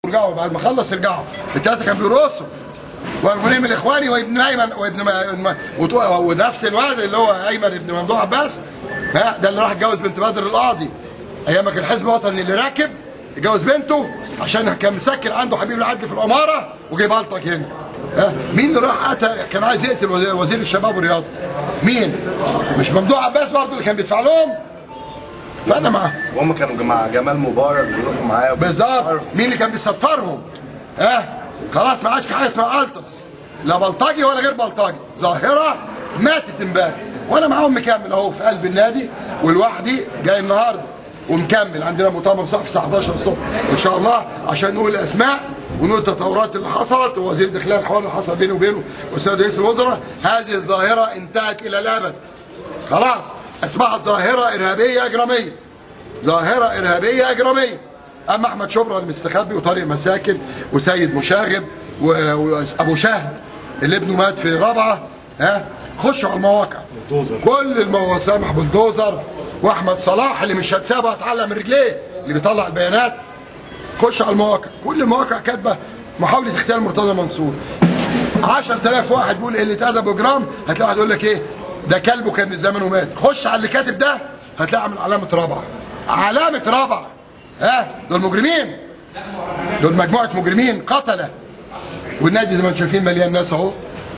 ورجعوا بعد ما خلص يرجعوا الثلاثه كانوا بيرقصوا، والغنيم الاخواني وابن ايمن ونفس الواد اللي هو ايمن ابن ممدوح عباس، ده اللي راح اتجوز بنت بدر القاضي ايام ما كان الحزب الوطني اللي راكب اتجوز بنته عشان كان مسكر عنده حبيب العدل في الاماره وجه بلطج هنا. مين اللي راح قتل كان عايز يقتل وزير الشباب والرياضه؟ مين؟ مش ممدوح عباس برضه اللي كان بيدفع لهم؟ فانا معاه. وهم كانوا مع جمال مبارك بيروحوا معاه بالظبط. مين اللي كان بيسفرهم؟ خلاص ما عادش في حاجه اسمها التراس، لا بلطجي ولا غير بلطجي، ظاهره ماتت امبارح، وانا معاهم مكمل اهو في قلب النادي ولوحدي جاي النهارده ومكمل. عندنا مؤتمر صحفي الساعه 11 الصبح ان شاء الله عشان نقول الاسماء ونقول التطورات اللي حصلت ووزير الداخليه الحوار اللي حصل بينه وبينه والسيد رئيس الوزراء. هذه الظاهره انتهت الى الابد، خلاص اصبحت ظاهره ارهابيه اجراميه، ظاهره ارهابيه اجراميه. اما احمد شبرا المستخبي وطارق مساكن وسيد مشاغب وابو شهد اللي ابنه مات في رابعه، خشوا على المواقع كل سامح بلدوزر واحمد صلاح اللي مش هتسابه هتعلق من رجليه اللي بيطلع البيانات. خش على المواقع، كل المواقع كاتبه محاوله اغتيال مرتضى منصور. 10,000 واحد بيقول قله ادب وجرام، هتلاقي واحد يقول لك ايه ده كلبه كان من زمان ومات. خش على اللي كاتب ده هتلاقي عامل علامه رابعه، علامه رابعه. دول مجرمين، دول مجموعه مجرمين قتله. والنادي زي ما انتم شايفين مليان ناس اهو.